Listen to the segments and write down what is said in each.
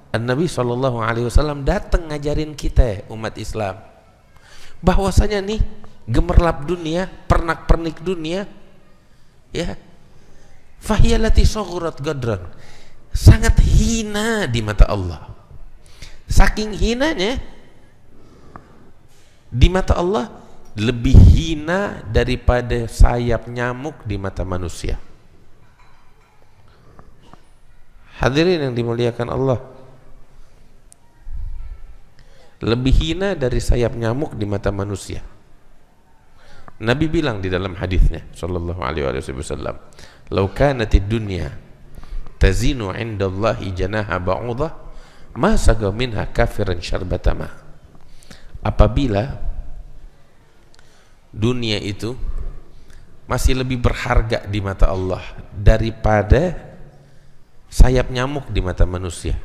Nabi SAW datang ngajarin kita umat Islam bahwasanya nih gemerlap dunia, pernak-pernik dunia, ya, fahiyalati saghurat gadran, sangat hina di mata Allah. Saking hinanya di mata Allah, lebih hina daripada sayap nyamuk di mata manusia. Hadirin yang dimuliakan Allah, lebih hina dari sayap nyamuk di mata manusia. Nabi bilang di dalam hadisnya sallallahu alaihi wasallam, "Lau kanatid dunya tazinu 'indallahi janaha ba'udah, ma saga minha kafiran syarbata ma." Apabila dunia itu masih lebih berharga di mata Allah daripada sayap nyamuk di mata manusia,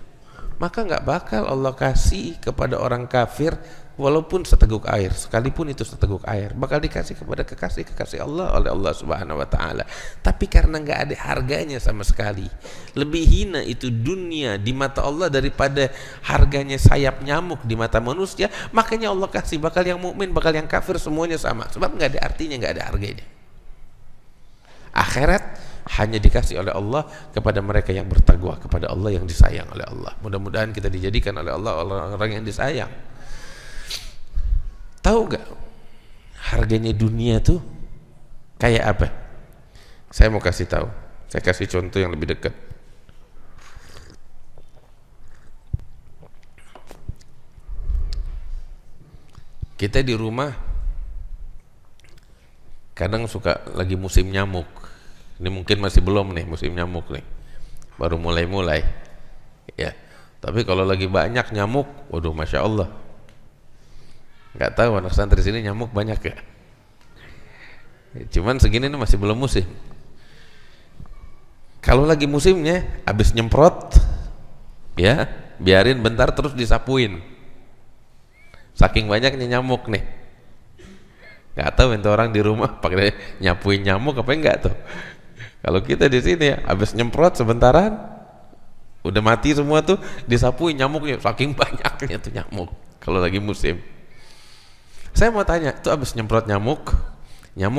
maka nggak bakal Allah kasih kepada orang kafir walaupun seteguk air, sekalipun itu seteguk air, bakal dikasih kepada kekasih Allah oleh Allah Subhanahu wa taala. Tapi karena nggak ada harganya sama sekali, lebih hina itu dunia di mata Allah daripada harganya sayap nyamuk di mata manusia, makanya Allah kasih bakal yang mukmin, bakal yang kafir semuanya sama, sebab nggak ada artinya, nggak ada harganya. Akhirat hanya dikasih oleh Allah kepada mereka yang bertakwa kepada Allah, yang disayang oleh Allah. Mudah-mudahan kita dijadikan oleh Allah orang-orang yang disayang. Tahu gak harganya dunia tuh kayak apa? Saya mau kasih tahu. Saya kasih contoh yang lebih dekat. Kita di rumah kadang suka lagi musim nyamuk. Ini mungkin masih belum nih musim nyamuk nih, baru mulai-mulai ya. Tapi kalau lagi banyak nyamuk, waduh, masya Allah. Nggak tahu anak santri sini nyamuk banyak ya. Cuman segini nih masih belum musim. Kalau lagi musimnya, habis nyemprot, ya biarin bentar terus disapuin. Saking banyaknya nyamuk nih. Nggak tahu itu orang di rumah pakai nyapuin nyamuk apa enggak tuh. Kalau kita di sini ya, habis nyemprot sebentaran, udah mati semua tuh, disapuin nyamuknya, saking banyaknya tuh nyamuk kalau lagi musim. Saya mau tanya, tuh habis nyemprot nyamuk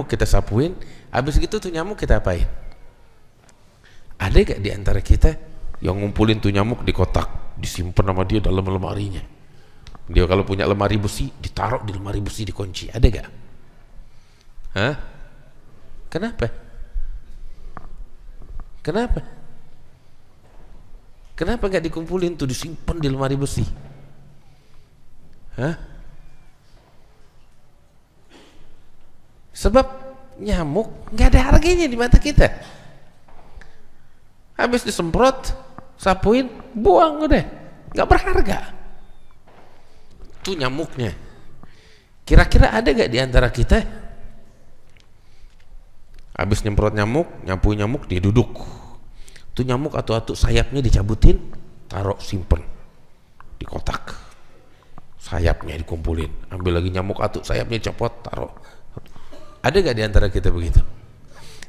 kita sapuin, habis gitu tuh nyamuk kita apain? Ada gak di antara kita yang ngumpulin tuh nyamuk di kotak, disimpan sama dia dalam lemarinya? Dia kalau punya lemari besi, ditaruh di lemari besi, dikunci. Ada gak? Hah? Kenapa? Kenapa gak dikumpulin tuh, disimpan di lemari besi? Hah? Sebab nyamuk gak ada harganya di mata kita. Habis disemprot, sapuin, buang udah, gak berharga. Tuh nyamuknya. Kira-kira ada gak di antara kita habis nyemprot nyamuk, nyapuin nyamuk, dia duduk, tuh nyamuk atu-atu sayapnya dicabutin, taruh, simpen di kotak, sayapnya dikumpulin, ambil lagi nyamuk atu, sayapnya copot, taruh. Ada gak di antara kita begitu?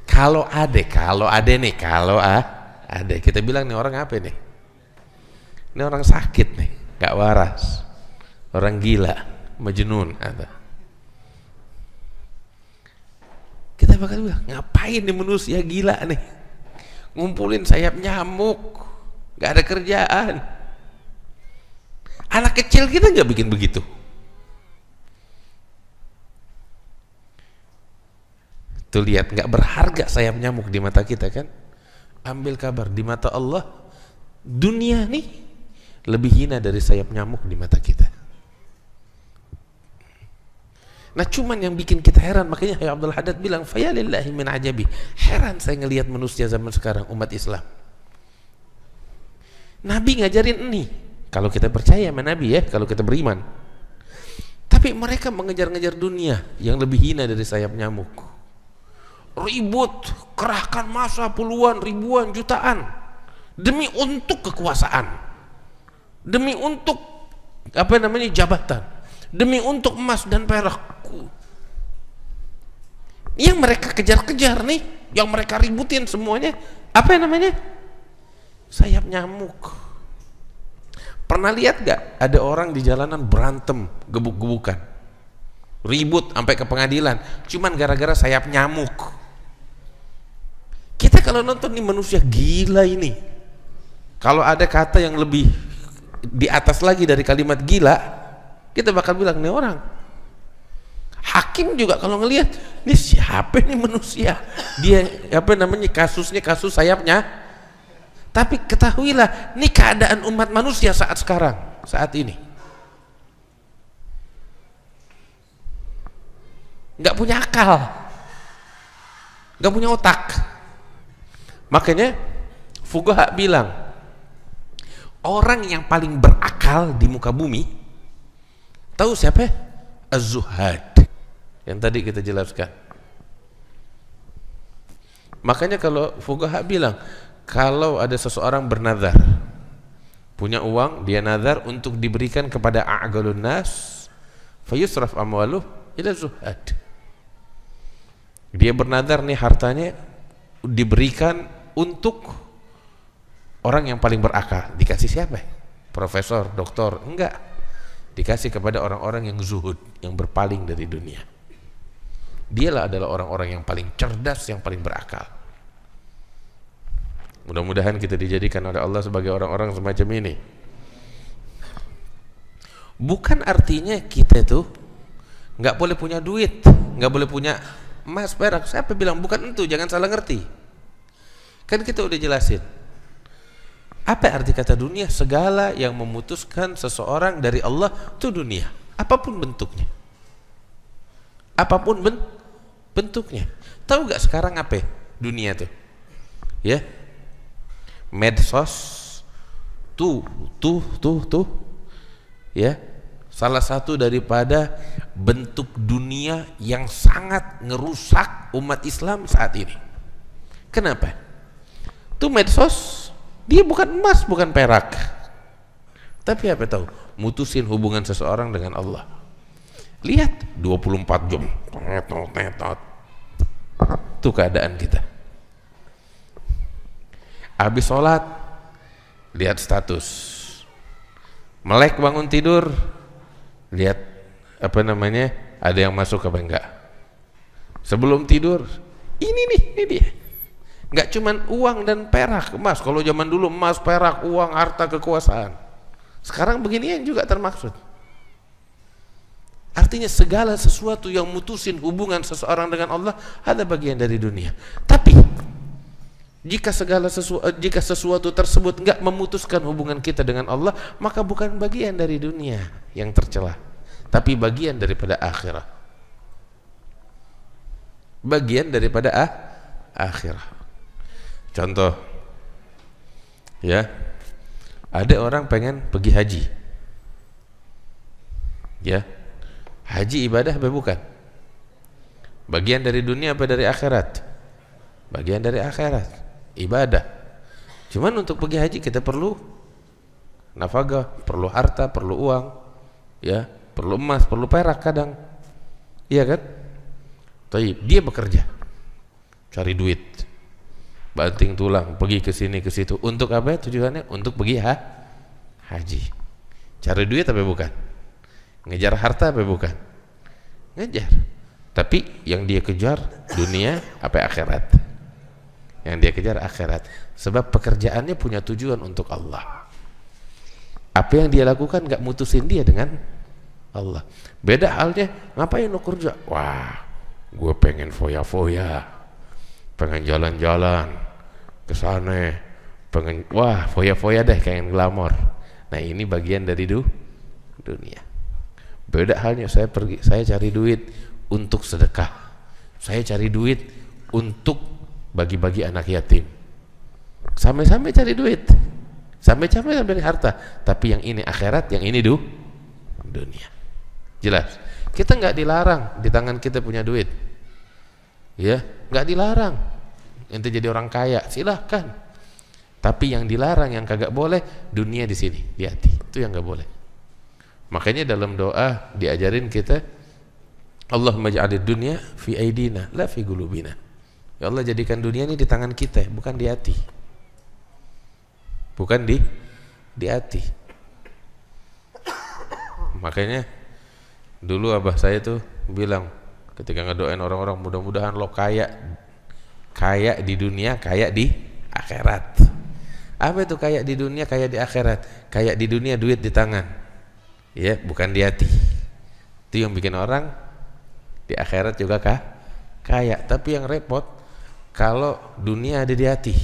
Kalau ada kita bilang nih orang apa nih? Ini orang sakit nih, gak waras, orang gila, majnun apa? Kita bakal bilang, ngapain nih manusia gila nih, ngumpulin sayap nyamuk, gak ada kerjaan. Anak kecil kita gak bikin begitu. Tuh lihat, gak berharga sayap nyamuk di mata kita kan. Ambil kabar, di mata Allah dunia nih lebih hina dari sayap nyamuk di mata kita. Nah cuman yang bikin kita heran, makanya Syekh Abdul Haddad bilang, fayalillahi min ajabi, heran saya ngelihat manusia zaman sekarang, umat Islam. Nabi ngajarin ini, kalau kita percaya sama Nabi ya, kalau kita beriman. Tapi mereka mengejar-ngejar dunia yang lebih hina dari sayap nyamuk. Ribut, kerahkan massa puluhan, ribuan, jutaan demi untuk kekuasaan, demi untuk jabatan, demi untuk emas dan perak. Yang mereka kejar-kejar nih, yang mereka ributin semuanya, apa namanya? Sayap nyamuk. Pernah lihat gak ada orang di jalanan berantem, gebuk-gebukan, ribut sampai ke pengadilan, cuman gara-gara sayap nyamuk? Kita kalau nonton nih manusia gila ini. Kalau ada kata yang lebih di atas lagi dari kalimat gila, kita bakal bilang nih orang. Hakim juga kalau ngelihat, ini siapa nih manusia? Dia apa namanya, kasusnya kasus sayapnya. Tapi ketahuilah, ini keadaan umat manusia saat sekarang, saat ini. Nggak punya akal, nggak punya otak. Makanya fuqaha bilang, orang yang paling berakal di muka bumi, tahu siapa? Az-zuhad, yang tadi kita jelaskan. Makanya kalau fuqaha bilang, kalau ada seseorang bernazar, punya uang, dia nazar untuk diberikan kepada a'galun nas, fayusraf amwaluh ila zuhad. Dia bernazar nih hartanya diberikan untuk orang yang paling berakal. Dikasih siapa? Profesor, doktor? Enggak. Dikasih kepada orang-orang yang zuhud, yang berpaling dari dunia. Dialah adalah orang-orang yang paling cerdas, yang paling berakal. Mudah-mudahan kita dijadikan oleh Allah sebagai orang-orang semacam ini. Bukan artinya kita itu nggak boleh punya duit, nggak boleh punya emas, perak. Siapa bilang? Bukan itu, jangan salah ngerti. Kan kita udah jelasin. Apa arti kata dunia? Segala yang memutuskan seseorang dari Allah itu dunia, apapun bentuknya. Apapun bentuknya. Tahu nggak sekarang apa dunia tuh? Ya, medsos tuh ya, salah satu daripada bentuk dunia yang sangat ngerusak umat Islam saat ini. Kenapa? Tuh medsos, dia bukan emas, bukan perak, tapi apa tahu? Mutusin hubungan seseorang dengan Allah. Lihat 24 jam tetot. Itu keadaan kita. Habis sholat, lihat status. Melek bangun tidur, lihat apa namanya, ada yang masuk apa enggak. Sebelum tidur, ini dia. Enggak cuman uang dan perak, emas. Kalau zaman dulu emas, perak, uang, harta, kekuasaan. Sekarang beginian juga termaksud. Artinya segala sesuatu yang mutusin hubungan seseorang dengan Allah ada bagian dari dunia. Tapi jika sesuatu tersebut enggak memutuskan hubungan kita dengan Allah, maka bukan bagian dari dunia yang tercela, tapi bagian daripada akhirat. Bagian daripada akhirat. Contoh, ya, ada orang pengen pergi haji, ya, haji ibadah apa bukan? Bagian dari dunia apa dari akhirat? Bagian dari akhirat. Ibadah. Cuman untuk pergi haji kita perlu nafkah, perlu harta, perlu uang, ya, perlu emas, perlu perak kadang, iya kan? Tapi dia bekerja, cari duit, banting tulang, pergi ke sini ke situ. Untuk apa tujuannya? Untuk pergi haji. Cari duit apa bukan? Ngejar harta apa bukan? Ngejar. Tapi yang dia kejar dunia apa akhirat? Yang dia kejar akhirat. Sebab pekerjaannya punya tujuan untuk Allah. Apa yang dia lakukan gak mutusin dia dengan Allah. Beda halnya, ngapain lo kerja? Wah, gue pengen foya-foya, pengen jalan-jalan ke sana, pengen, wah, foya-foya deh, kayak glamor. Nah, ini bagian dari dunia. Beda halnya, saya cari duit untuk sedekah, saya cari duit untuk bagi-bagi anak yatim. Sampai-sampai cari duit, sampai-sampai cari harta. Tapi yang ini akhirat, yang ini dunia. Jelas. Kita nggak dilarang di tangan kita punya duit, ya, nggak dilarang. Ente jadi orang kaya, silahkan. Tapi yang dilarang, yang kagak boleh, dunia di sini, di hati. Itu yang nggak boleh. Makanya dalam doa diajarin kita, Allahumma ja'alid dunya fi aidina, la fi qulubina. Ya Allah, jadikan dunia ini di tangan kita, bukan di hati. Bukan di hati. Makanya dulu abah saya tuh bilang ketika ngedoain orang-orang, mudah-mudahan lo kaya, kaya di dunia, kaya di akhirat. Apa itu kaya di dunia, kaya di akhirat? Kaya di dunia duit di tangan, ya, bukan di hati. Itu yang bikin orang di akhirat juga kaya. Tapi yang repot kalau dunia ada di hati.